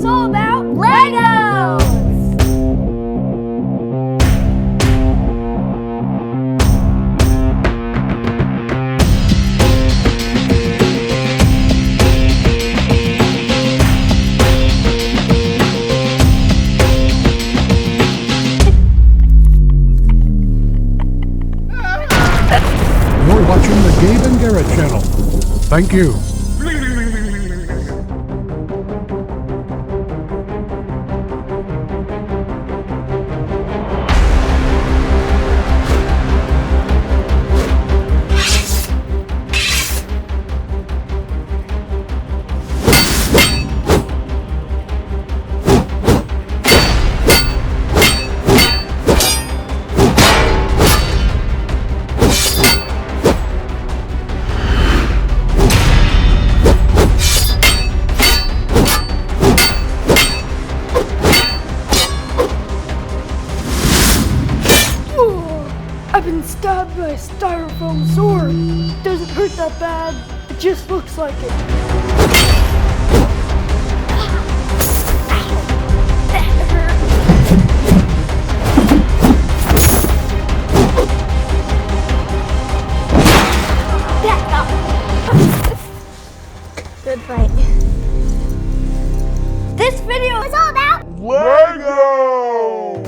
all about Legos! You're watching the Gabe and Garrett channel. Thank you. I've been stabbed by a styrofoam sword. Doesn't hurt that bad. It just looks like it. Good fight. This video is all about Lego!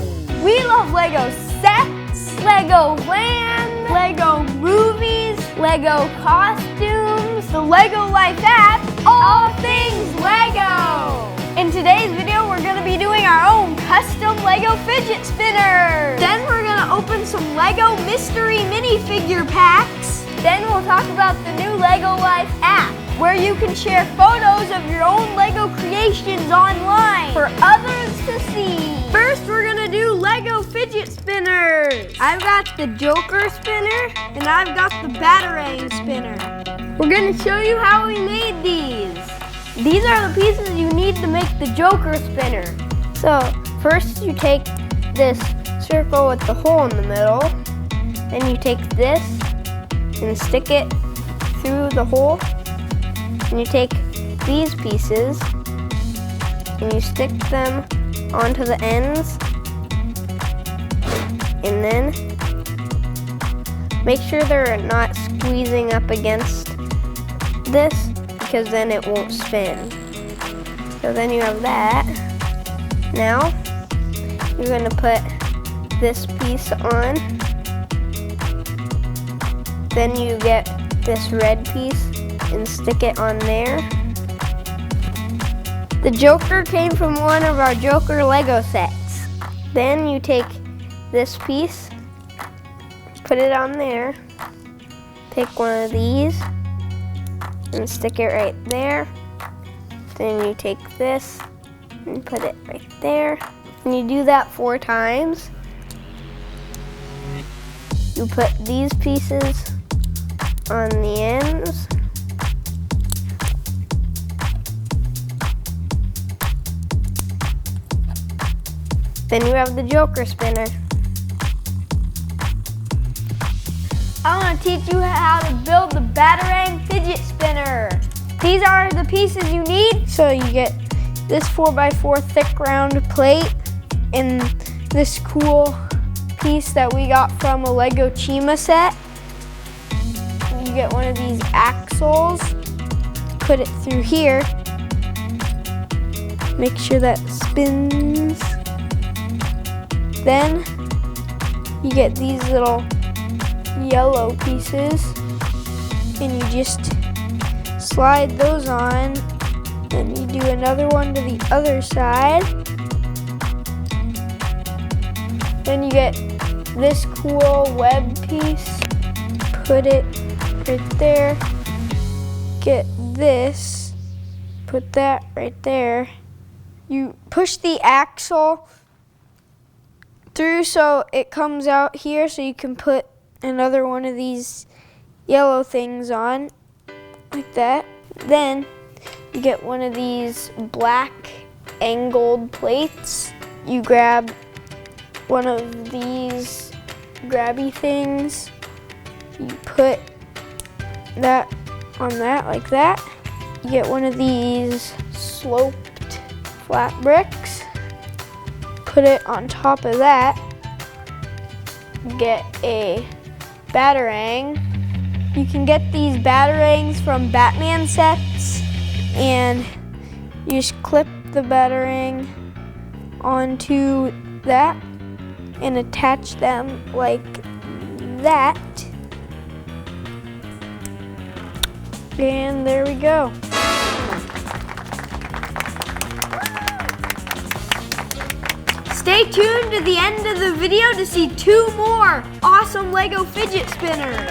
We love Lego sets, Lego land, Lego movies, Lego costumes, the Lego Life app, all things Lego! In today's video, we're gonna be doing our own custom Lego fidget spinner. Then we're gonna open some Lego mystery minifigure packs. Then we'll talk about the new Lego Life app, where you can share photos of your own Lego creations online for others to see. First, we're gonna do Lego fidget spinners. I've got the Joker spinner, and I've got the Batarang spinner. We're gonna show you how we made these. These are the pieces you need to make the Joker spinner. So, first you take this circle with the hole in the middle, then you take this and stick it through the hole. And you take these pieces and you stick them onto the ends, and then make sure they're not squeezing up against this, because then it won't spin. So then you have that. Now you're going to put this piece on. Then you get this red piece and stick it on there. The Joker came from one of our Joker Lego sets. Then you take this piece, put it on there, take one of these and stick it right there. Then you take this and put it right there. And you do that 4 times. You put these pieces on the ends. Then you have the Joker spinner. I want to teach you how to build the Batarang fidget spinner. These are the pieces you need. So you get this 4x4 thick round plate and this cool piece that we got from a Lego Chima set. You get one of these axles, put it through here, make sure that spins. Then you get these little yellow pieces and you just slide those on. Then you do another one to the other side. Then you get this cool web piece, put it right there. Get this, put that right there. You push the axle through so it comes out here, so you can put another one of these yellow things on, like that. Then you get one of these black angled plates. You grab one of these grabby things, you put that on that like that. You get one of these sloped flat bricks, put it on top of that, get a batarang. You can get these batarangs from Batman sets, and you just clip the batarang onto that and attach them like that. And there we go. Stay tuned to the end of the video to see 2 more awesome Lego fidget spinners.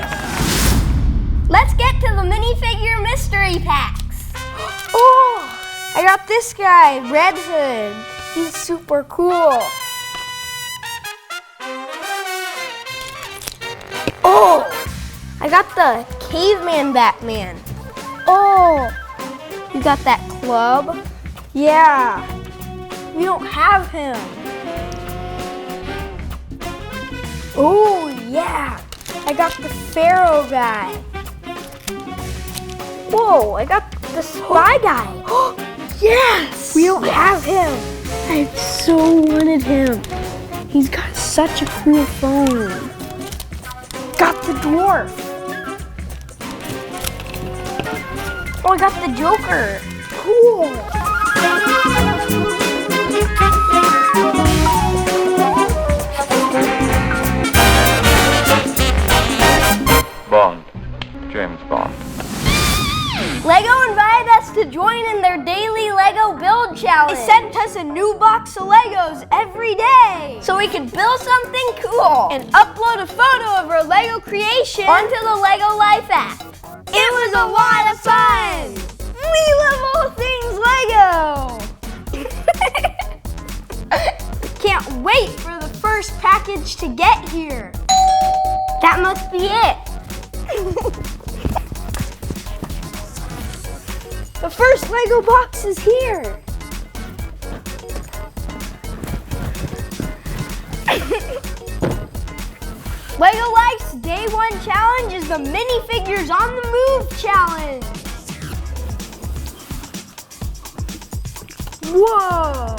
Let's get to the minifigure mystery packs. Oh, I got this guy, Red Hood. He's super cool. Oh, I got the Caveman Batman. Oh, you got that club? Yeah, we don't have him. Oh, yeah, I got the Pharaoh guy. Whoa, I got the Spy guy. Yes! We don't have him. I so wanted him. He's got such a cool phone. Got the dwarf. Oh, I got the Joker. Cool. Bond. James Bond. Lego invited us to join in their daily Lego build challenge. They sent us a new box of Legos every day so we could build something cool and upload a photo of our Lego creation onto the Lego Life app. It was a lot of fun. We love all things Lego. Can't wait for the first package to get here. That must be it. The first Lego box is here. Lego Life's Day 1 challenge is the minifigures on the move challenge. Whoa.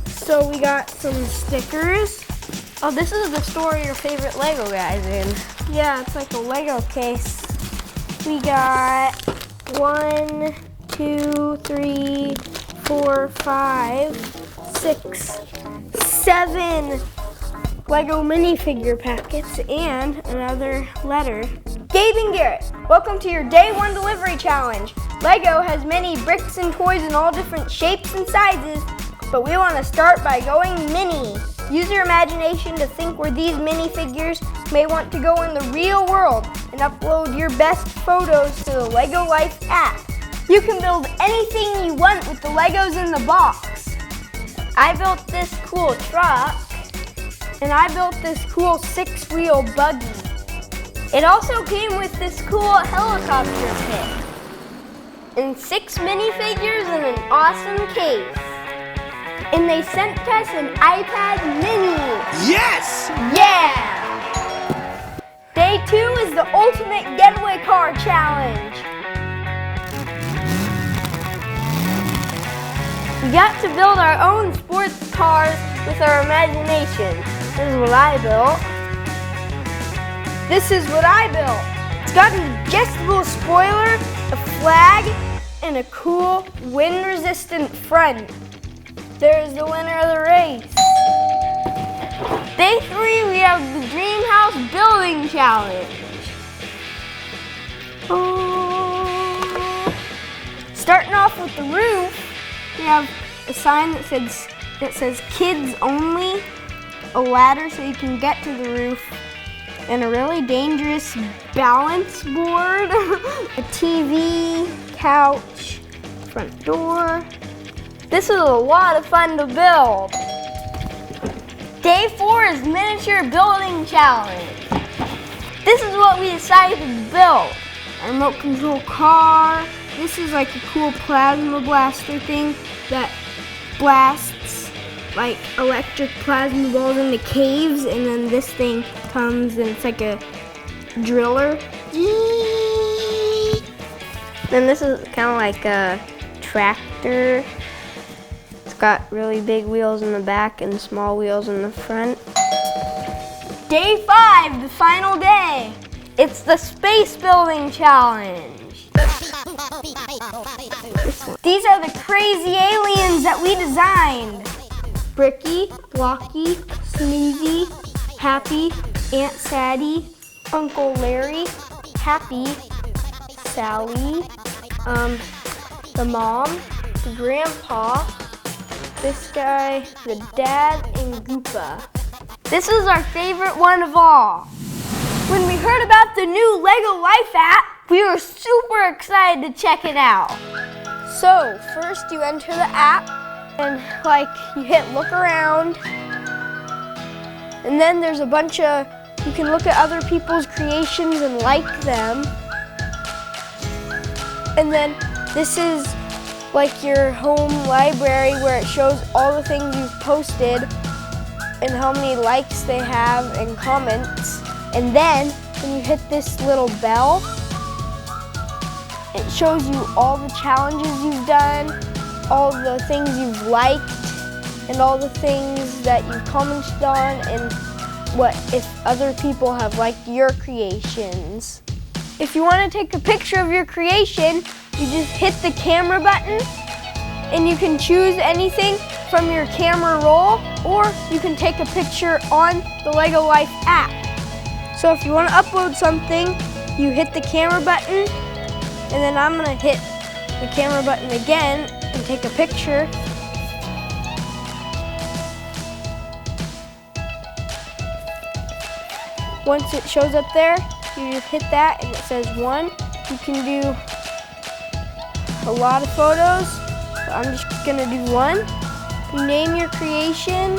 So we got some stickers. Oh, this is the store your favorite Lego guy's in. Yeah, it's like a Lego case. We got 1, 2, 3, 4, 5, 6, 7 Lego minifigure packets and another letter. Gabe and Garrett, welcome to your Day 1 delivery challenge. Lego has many bricks and toys in all different shapes and sizes, but we want to start by going mini. Use your imagination to think where these minifigures may want to go in the real world and upload your best photos to the Lego Life app. You can build anything you want with the Legos in the box. I built this cool truck, and I built this cool 6-wheel buggy. It also came with this cool helicopter kit, and 6 minifigures in an awesome case. And they sent us an iPad mini. Yes! Yeah! Day 2 is the ultimate getaway car challenge. We got to build our own sports cars with our imagination. This is what I built. This is what I built. It's got an adjustable spoiler, a flag, and a cool wind-resistant front. There's the winner of the race. Day 3, we have the Dream House Building Challenge. Oh. Starting off with the roof, we have a sign that says Kids Only, a ladder so you can get to the roof, and a really dangerous balance board, a TV, couch, front door. This is a lot of fun to build. Day 4 is Miniature Building Challenge. This is what we decided to build. A remote control car. This is like a cool plasma blaster thing that blasts like electric plasma balls into caves, and then this thing comes and it's like a driller. Then this is kind of like a tractor. It's got really big wheels in the back and small wheels in the front. Day 5, the final day. It's the space building challenge. These are the crazy aliens that we designed. Bricky, Blocky, Snoozy, Happy, Aunt Sadie, Uncle Larry, Happy, Sally, the mom, the grandpa, this guy, the dad, and Goopa. This is our favorite one of all. When we heard about the new LEGO Life app, we were super excited to check it out. So first you enter the app and you hit look around, and then there's a bunch of, you can look at other people's creations and like them. And then this is like your home library where it shows all the things you've posted and how many likes they have and comments. And then when you hit this little bell, it shows you all the challenges you've done, all the things you've liked, and all the things that you've commented on, and what if other people have liked your creations. If you want to take a picture of your creation, you just hit the camera button, and you can choose anything from your camera roll, or you can take a picture on the LEGO Life app. So if you want to upload something, you hit the camera button, and then I'm going to hit the camera button again and take a picture. Once it shows up there, you just hit that and it says 1. You can do a lot of photos, so I'm just going to do 1. You name your creation,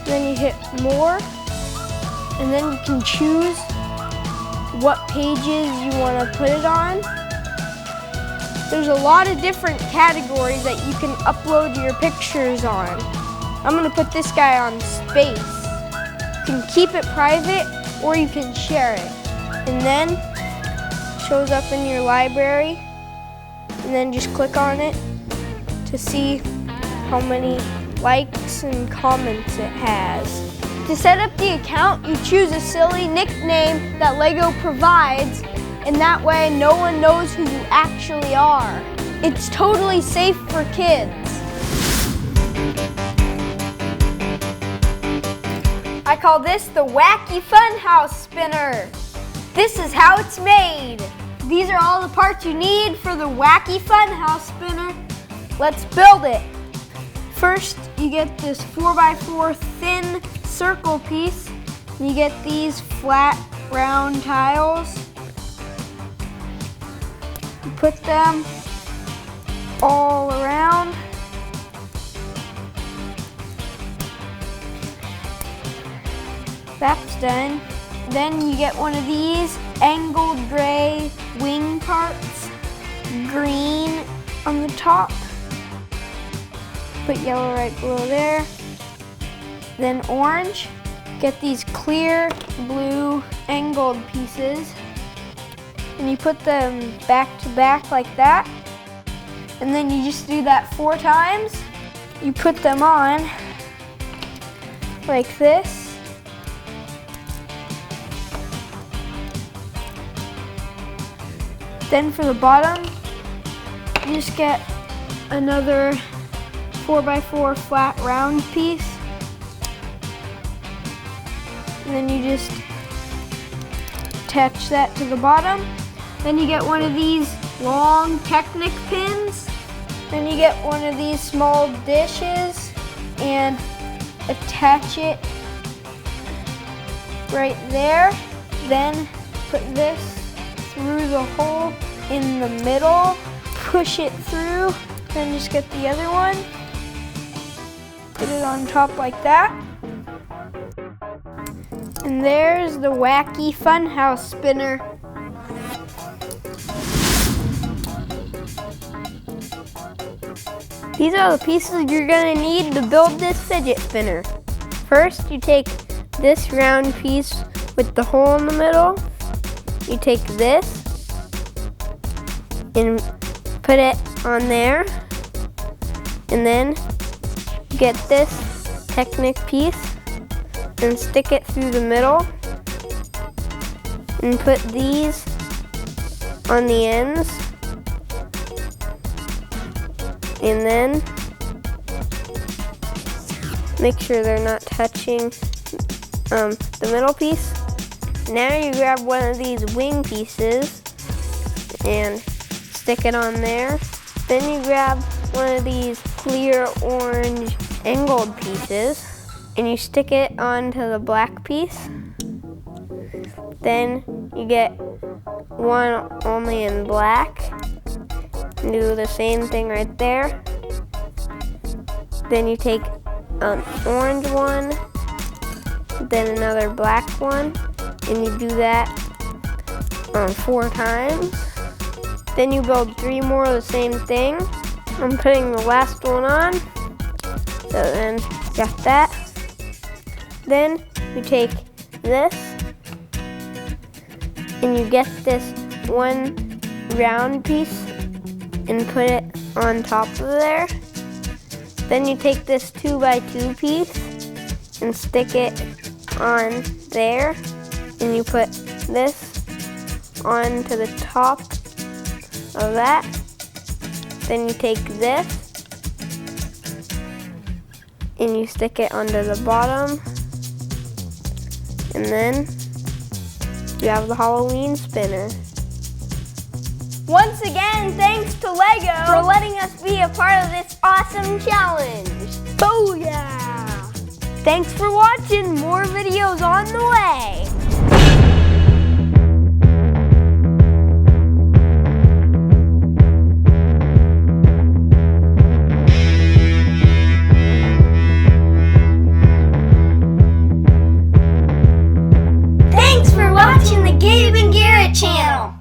then you hit more, and then you can choose what pages you want to put it on. There's a lot of different categories that you can upload your pictures on. I'm going to put this guy on space. You can keep it private or you can share it. And then it shows up in your library, and then just click on it to see how many likes and comments it has. To set up the account, you choose a silly nickname that LEGO provides, and that way no one knows who you actually are. It's totally safe for kids. I call this the Wacky Funhouse Spinner. This is how it's made. These are all the parts you need for the Wacky Funhouse Spinner. Let's build it. First, you get this 4x4 thin circle piece. You get these flat round tiles. You put them all around. That's done. Then you get one of these angled gray wing parts, green on the top. Put yellow right below there. Then orange. Get these clear blue angled pieces, and you put them back to back like that. And then you just do that 4 times. You put them on like this. Then for the bottom, you just get another 4x4 flat round piece. And then you just attach that to the bottom. Then you get one of these long Technic pins. Then you get one of these small dishes and attach it right there. Then put this through the hole in the middle, push it through, then just get the other one, put it on top like that. And there's the Wacky Funhouse Spinner. These are the pieces you're gonna need to build this fidget spinner. First, you take this round piece with the hole in the middle. You take this, and put it on there. And then get this Technic piece and stick it through the middle and put these on the ends. And then make sure they're not touching the middle piece. Now you grab one of these wing pieces and stick it on there. Then you grab one of these clear orange angled pieces and you stick it onto the black piece. Then you get one only in black. Do the same thing right there. Then you take an orange one, then another black one, and you do that 4 times. Then you build 3 more of the same thing. I'm putting the last one on. So then got that. Then you take this and you get this one round piece and put it on top of there. Then you take this 2x2 piece and stick it on there, and you put this onto the top of that. Then you take this and you stick it under the bottom, and then you have the Halloween spinner. Once again, thanks to LEGO for letting us be a part of this awesome challenge. Booyah! Thanks for watching. More videos on the way. Thanks for watching the Gabe and Garrett channel.